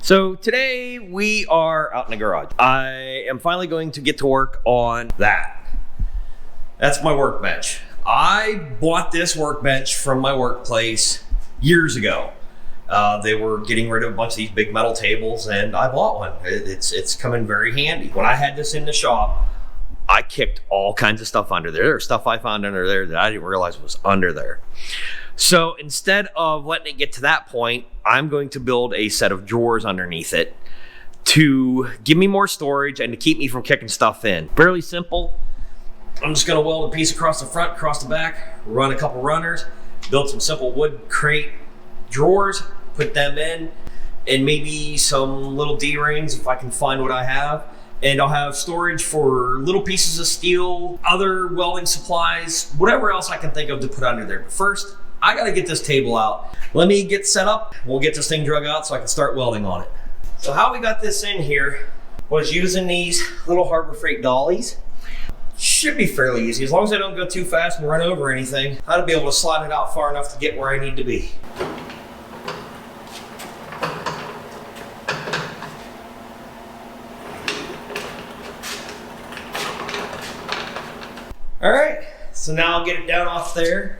So today we are out in the garage. I am finally going to get to work on that. That's my workbench. I bought this workbench from my workplace years ago. They were getting rid of a bunch of these big metal tables and I bought one. It's come in very handy. When I had this in the shop, I kicked all kinds of stuff under there. There's stuff I found under there that I didn't realize was under there. So instead of letting it get to that point, I'm going to build a set of drawers underneath it to give me more storage and to keep me from kicking stuff in. Fairly simple. I'm just gonna weld a piece across the front, across the back, run a couple runners, build some simple wood crate drawers, put them in, and maybe some little D-rings if I can find what I have. And I'll have storage for little pieces of steel, other welding supplies, whatever else I can think of to put under there. But first, I gotta get this table out. Let me get set up. We'll get this thing drug out so I can start welding on it. So how we got this in here was using these little Harbor Freight dollies. Should be fairly easy, as long as I don't go too fast and run over anything. I ought to be able to slide it out far enough to get where I need to be. All right, so now I'll get it down off there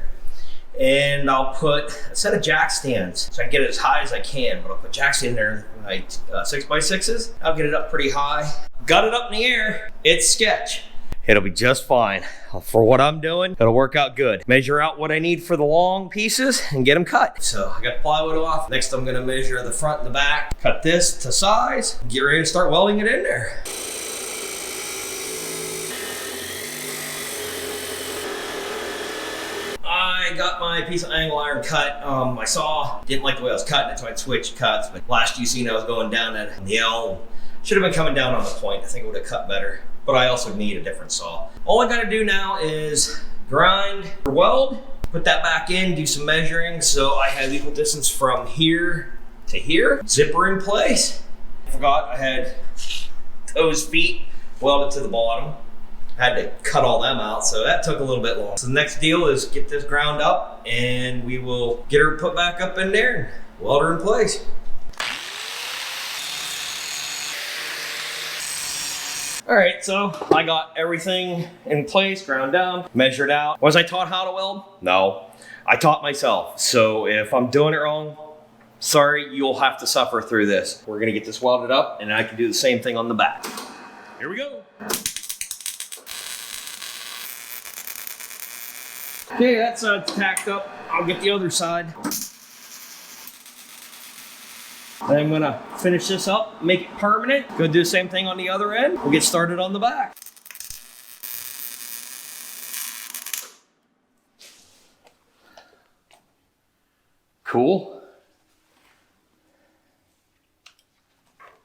and I'll put a set of jack stands so I can get it as high as I can, but I'll put jack stand in there, like 6x6s. I'll get it up pretty high. Got it up in the air, it's sketch. It'll be just fine. For what I'm doing, it'll work out good. Measure out what I need for the long pieces and get them cut. So I got plywood off. Next I'm gonna measure the front and the back, cut this to size, get ready to start welding it in there. I got my piece of angle iron cut. I saw, didn't like the way I was cutting it, so I'd switch cuts. But last you seen I was going down at the L. Should have been coming down on the point. I think it would have cut better. But I also need a different saw. All I gotta do now is grind or weld, put that back in, do some measuring so I have equal distance from here to here. Zipper in place. I forgot I had those feet welded to the bottom. I had to cut all them out, so that took a little bit long. So the next deal is get this ground up and we will get her put back up in there and weld her in place. All right, so I got everything in place, ground down, measured out. Was I taught how to weld? No, I taught myself. So if I'm doing it wrong, sorry, you'll have to suffer through this. We're gonna get this welded up and I can do the same thing on the back. Here we go. Okay, that side's tacked up. I'll get the other side. Then I'm gonna finish this up, make it permanent. Go do the same thing on the other end. We'll get started on the back. Cool.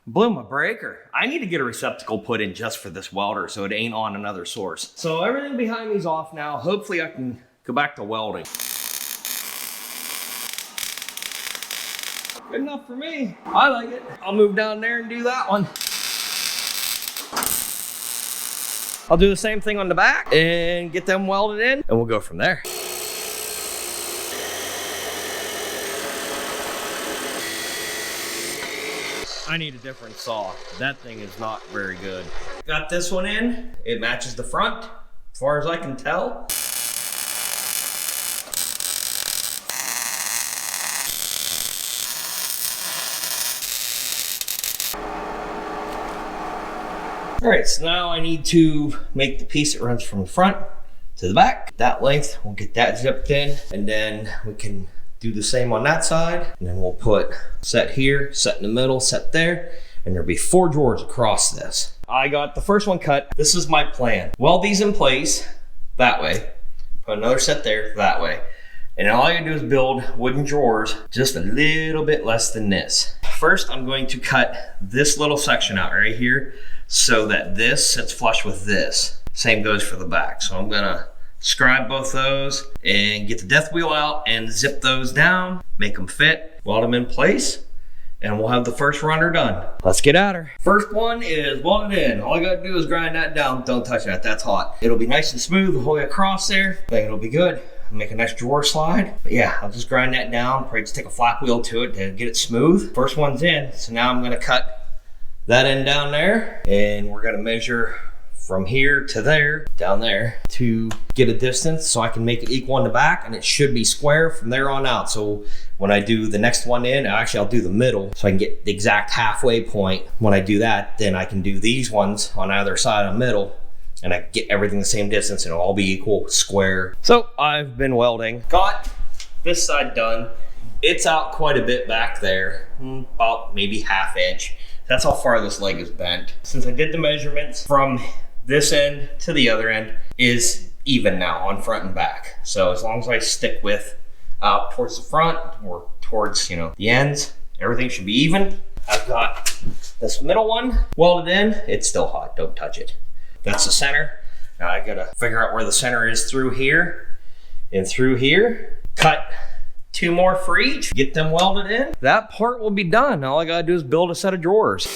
Blew my breaker. I need to get a receptacle put in just for this welder so it ain't on another source. So everything behind me's off now. Hopefully I can go back to welding. Good enough for me. I like it. I'll move down there and do that one. I'll do the same thing on the back and get them welded in and we'll go from there. I need a different saw. That thing is not very good. Got this one in. It matches the front, as far as I can tell. All right, so now I need to make the piece that runs from the front to the back. That length, we'll get that zipped in, and then we can do the same on that side. And then we'll put set here, set in the middle, set there, and there'll be 4 drawers across this. I got the first one cut. This is my plan. Weld these in place that way, put another set there that way. And all I gotta do is build wooden drawers just a little bit less than this. First, I'm going to cut this little section out right here so that this sits flush with this. Same goes for the back. So I'm gonna scribe both those and get the death wheel out and zip those down, make them fit, weld them in place, and we'll have the first runner done. Let's get at her. First one is welded in. All I gotta do is grind that down. Don't touch that, that's hot. It'll be nice and smooth the whole way across there. I think it'll be good. make a nice drawer slide. But yeah, I'll just grind that down, probably just take a flat wheel to it to get it smooth. First one's in, so now I'm gonna cut that end down there, and we're gonna measure from here to there, down there, to get a distance so I can make it equal on the back, and it should be square from there on out. So when I do the next one in, actually I'll do the middle so I can get the exact halfway point. When I do that, then I can do these ones on either side of the middle, and I get everything the same distance and it'll all be equal, square. So I've been welding, got this side done. It's out quite a bit back there, about maybe ½ inch. That's how far this leg is bent. Since I did the measurements from this end to the other end is even now on front and back. So as long as I stick with out towards the front or towards, the ends, everything should be even. I've got this middle one welded in. It's still hot, don't touch it. That's the center. Now I gotta figure out where the center is through here and through here. Cut 2 more for each, get them welded in. That part will be done. All I gotta do is build a set of drawers.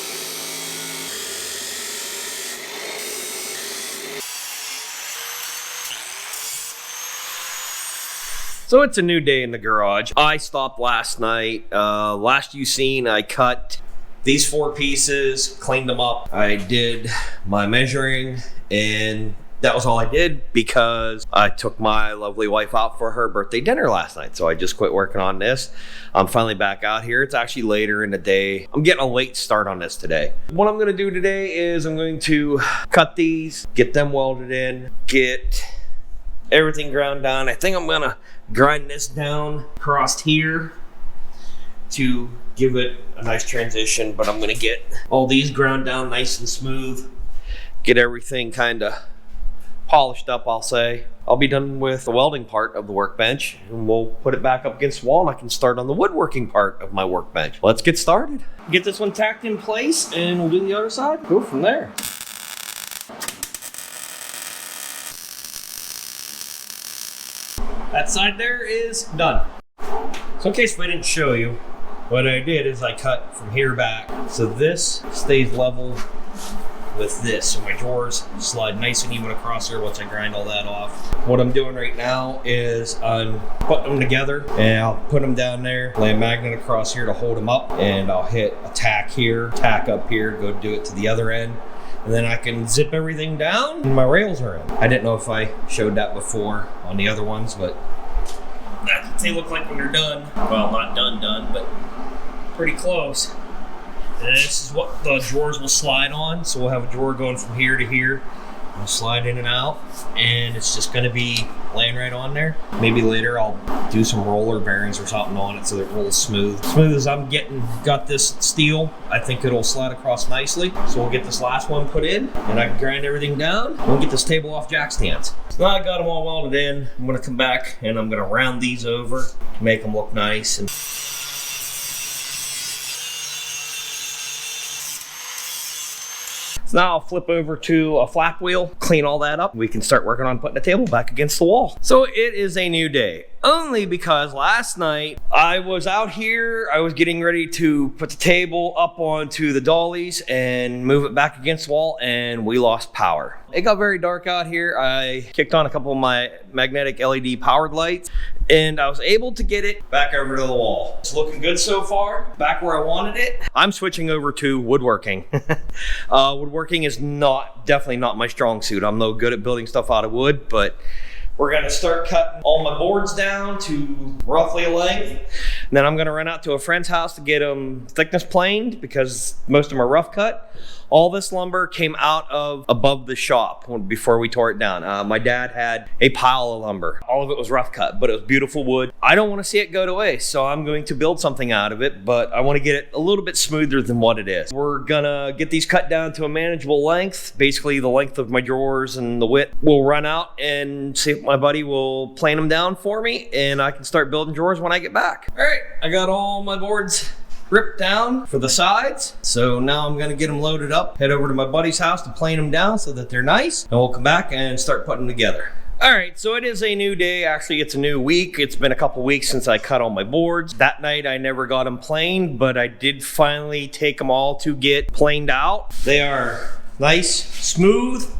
So it's a new day in the garage. I stopped last night. Last you seen, I cut these 4 pieces, cleaned them up. I did my measuring, and that was all I did because I took my lovely wife out for her birthday dinner last night. So I just quit working on this. I'm finally back out here. It's actually later in the day. I'm getting a late start on this today. What I'm gonna do today is I'm going to cut these, get them welded in, get everything ground down. I think I'm gonna grind this down across here to give it a nice transition, but I'm gonna get all these ground down nice and smooth, get everything kind of polished up, I'll say. I'll be done with the welding part of the workbench, and we'll put it back up against the wall, and I can start on the woodworking part of my workbench. Let's get started. Get this one tacked in place, and we'll do the other side. Go from there. That side there is done. So in case I didn't show you, what I did is I cut from here back. So this stays level with this. So my drawers slide nice and even across here once I grind all that off. What I'm doing right now is I'm putting them together, and I'll put them down there, lay a magnet across here to hold them up, and I'll hit a tack here, tack up here, go do it to the other end. And then I can zip everything down and my rails are in. I didn't know if I showed that before on the other ones, but that's what they look like when they're done. Well, not done, but pretty close. And this is what the drawers will slide on. So we'll have a drawer going from here to here. We'll slide in and out, and it's just gonna be laying right on there. Maybe later I'll do some roller bearings or something on it so that it rolls smooth. Smooth as I'm got this steel, I think it'll slide across nicely. So we'll get this last one put in, and I can grind everything down. We'll get this table off jack stands. So now I got them all welded in. I'm gonna come back and I'm gonna round these over to make them look nice. And now I'll flip over to a flap wheel, clean all that up. We can start working on putting the table back against the wall. So it is a new day, only because last night I was out here, I was getting ready to put the table up onto the dollies and move it back against the wall, and we lost power. It got very dark out here. I kicked on a couple of my magnetic LED powered lights, and I was able to get it back over to the wall. It's looking good so far, back where I wanted it. I'm switching over to woodworking. Woodworking is definitely not my strong suit. I'm no good at building stuff out of wood, but we're gonna start cutting all my boards down to roughly a length. And then I'm gonna run out to a friend's house to get them thickness planed because most of them are rough cut. All this lumber came out of above the shop before we tore it down. My dad had a pile of lumber. All of it was rough cut, but it was beautiful wood. I don't want to see it go to waste, so I'm going to build something out of it, but I want to get it a little bit smoother than what it is. We're gonna get these cut down to a manageable length, basically the length of my drawers and the width. We'll run out and see if my buddy will plane them down for me, and I can start building drawers when I get back. All right, I got all my boards ripped down for the sides. So now I'm gonna get them loaded up, head over to my buddy's house to plane them down so that they're nice, and we'll come back and start putting them together. All right, so it is a new day. Actually, it's a new week. It's been a couple weeks since I cut all my boards. That night, I never got them planed, but I did finally take them all to get planed out. They are nice, smooth,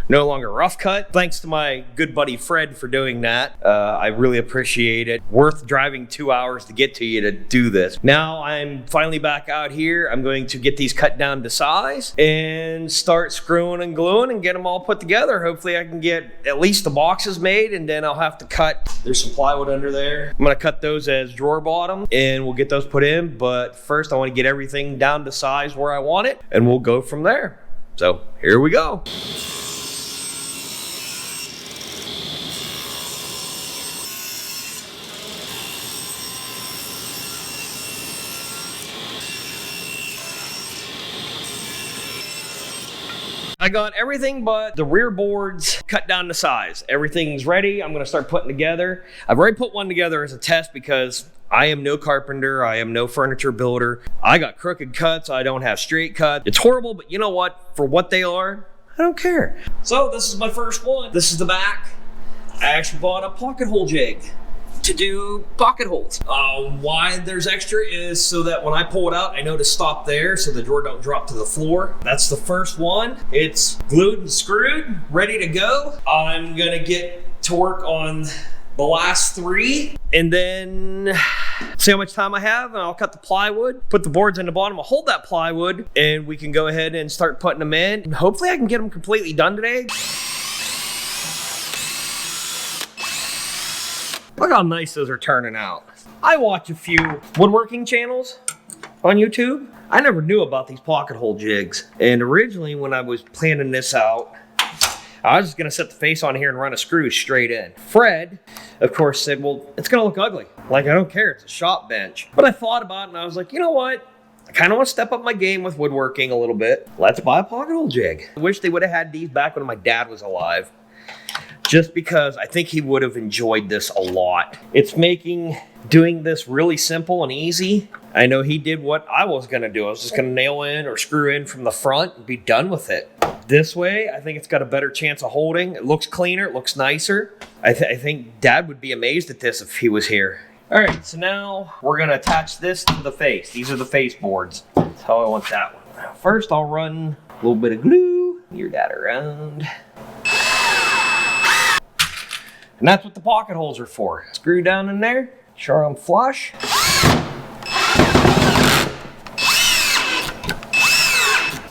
no longer rough cut. Thanks to my good buddy Fred for doing that. I really appreciate it. Worth driving 2 hours to get to you to do this. Now I'm finally back out here. I'm going to get these cut down to size and start screwing and gluing and get them all put together. Hopefully I can get at least the boxes made, and then I'll have to cut, there's some plywood under there. I'm gonna cut those as drawer bottom and we'll get those put in, but first I want to get everything down to size where I want it and we'll go from there. So here we go. I got everything but the rear boards cut down to size. Everything's ready. I'm gonna start putting together. I've already put one together as a test because I am no carpenter. I am no furniture builder. I got crooked cuts. I don't have straight cuts. It's horrible, but you know what? For what they are, I don't care. So this is my first one. This is the back. I actually bought a pocket hole jig to do pocket holes. Why there's extra is so that when I pull it out, I know to stop there so the drawer don't drop to the floor. That's the first one. It's glued and screwed, ready to go. I'm gonna get to work on the last 3 and then see how much time I have, and I'll cut the plywood, put the boards in the bottom, I'll hold that plywood, and we can go ahead and start putting them in. And hopefully I can get them completely done today. Look how nice those are turning out. I watch a few woodworking channels on YouTube. I never knew about these pocket hole jigs. And originally when I was planning this out, I was just gonna set the face on here and run a screw straight in. Fred, of course, said, well, it's gonna look ugly. Like, I don't care, it's a shop bench. But I thought about it and I was like, you know what? I kind of want to step up my game with woodworking a little bit. Let's buy a pocket hole jig. I wish they would have had these back when my dad was alive. Just because I think he would have enjoyed this a lot. It's making doing this really simple and easy. I know he did what I was gonna do. I was just gonna nail in or screw in from the front and be done with it. This way, I think it's got a better chance of holding. It looks cleaner, it looks nicer. I think Dad would be amazed at this if he was here. All right, so now we're gonna attach this to the face. These are the face boards. That's how I want that one. First, I'll run a little bit of glue. Your dad around. And that's what the pocket holes are for. Screw down in there, sure I'm flush.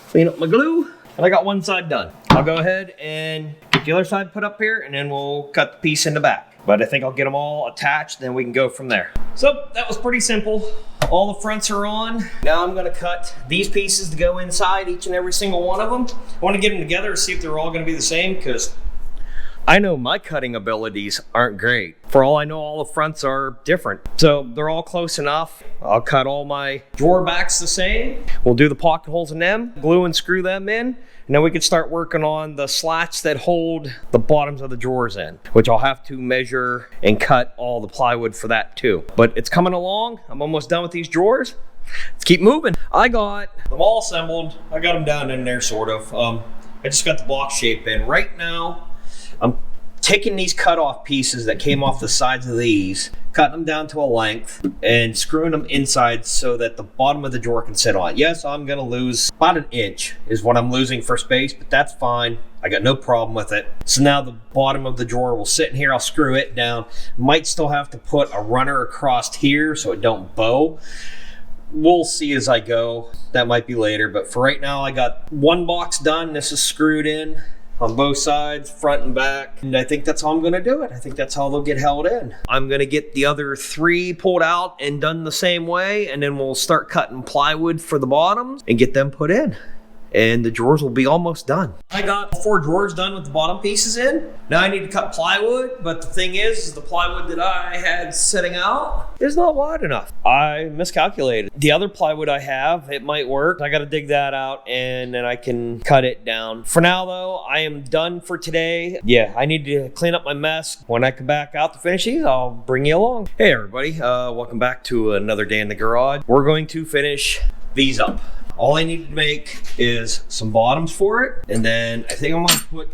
Clean up my glue, and I got one side done. I'll go ahead and get the other side put up here, and then we'll cut the piece in the back. But I think I'll get them all attached, then we can go from there. So that was pretty simple. All the fronts are on. Now I'm gonna cut these pieces to go inside, each and every single one of them. I wanna get them together and see if they're all gonna be the same, because I know my cutting abilities aren't great. For all I know, all the fronts are different. So they're all close enough. I'll cut all my drawer backs the same. We'll do the pocket holes in them, glue and screw them in, and then we can start working on the slats that hold the bottoms of the drawers in, which I'll have to measure and cut all the plywood for that too. But it's coming along. I'm almost done with these drawers. Let's keep moving. I got them all assembled. I got them down in there sort of. I just got the box shape in. Right now, I'm taking these cut-off pieces that came off the sides of these, cutting them down to a length, and screwing them inside so that the bottom of the drawer can sit on. Yes, I'm gonna lose about 1 inch is what I'm losing for space, but that's fine. I got no problem with it. So now the bottom of the drawer will sit in here. I'll screw it down. Might still have to put a runner across here so it don't bow. We'll see as I go. That might be later, but for right now, I got one box done. This is screwed in on both sides, front and back. And I think that's how I'm gonna do it. I think that's how they'll get held in. I'm gonna get the other 3 pulled out and done the same way, and then we'll start cutting plywood for the bottoms and get them put in. And the drawers will be almost done. I got 4 drawers done with the bottom pieces in. Now I need to cut plywood, but the thing is the plywood that I had setting out is not wide enough. I miscalculated. The other plywood I have, it might work. I gotta dig that out and then I can cut it down. For now though, I am done for today. Yeah, I need to clean up my mess. When I come back out to finish these, I'll bring you along. Hey everybody, welcome back to another day in the garage. We're going to finish these up. All I need to make is some bottoms for it. And then I think I'm gonna put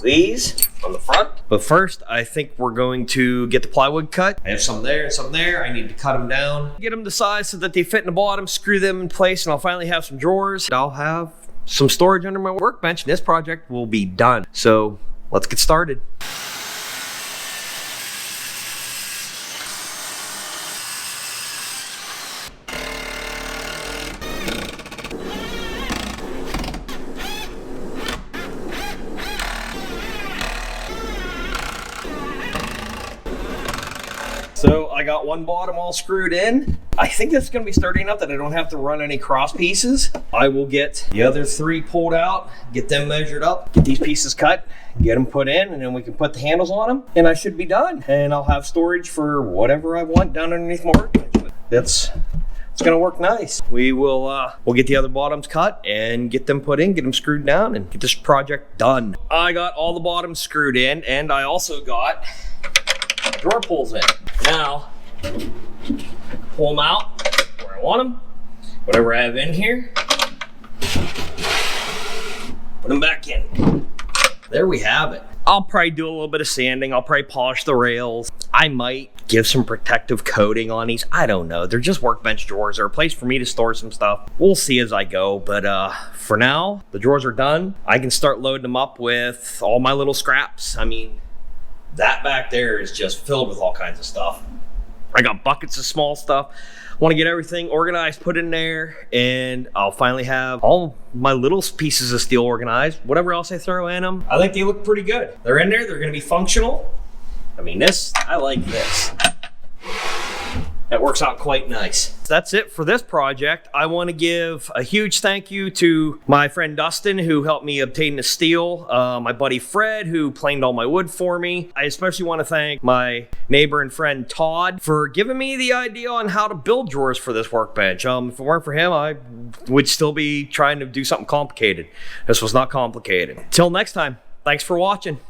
these on the front. But first, I think we're going to get the plywood cut. I have some there and some there. I need to cut them down. Get them to size so that they fit in the bottom, screw them in place, and I'll finally have some drawers. I'll have some storage under my workbench, and this project will be done. So let's get started. So I got one bottom all screwed in. I think that's gonna be sturdy enough that I don't have to run any cross pieces. I will get the other 3 pulled out, get them measured up, get these pieces cut, get them put in, and then we can put the handles on them, and I should be done. And I'll have storage for whatever I want down underneath my workbench. It's gonna work nice. We'll get the other bottoms cut and get them put in, get them screwed down, and get this project done. I got all the bottoms screwed in, and I also got drawer pulls in. Now, pull them out where I want them. Whatever I have in here, put them back in. There we have it. I'll probably do a little bit of sanding. I'll probably polish the rails. I might give some protective coating on these. I don't know. They're just workbench drawers. They're a place for me to store some stuff. We'll see as I go. But for now, the drawers are done. I can start loading them up with all my little scraps. I mean, that back there is just filled with all kinds of stuff. I got buckets of small stuff. I want to get everything organized, put in there, and I'll finally have all my little pieces of steel organized. Whatever else I throw in them, I think they look pretty good. They're in there, they're gonna be functional. I mean, I like this. That works out quite nice. That's it for this project. I want to give a huge thank you to my friend Dustin, who helped me obtain the steel, my buddy Fred, who planed all my wood for me. I especially want to thank my neighbor and friend Todd for giving me the idea on how to build drawers for this workbench. If it weren't for him, I would still be trying to do something complicated. This was not complicated. Till next time, thanks for watching.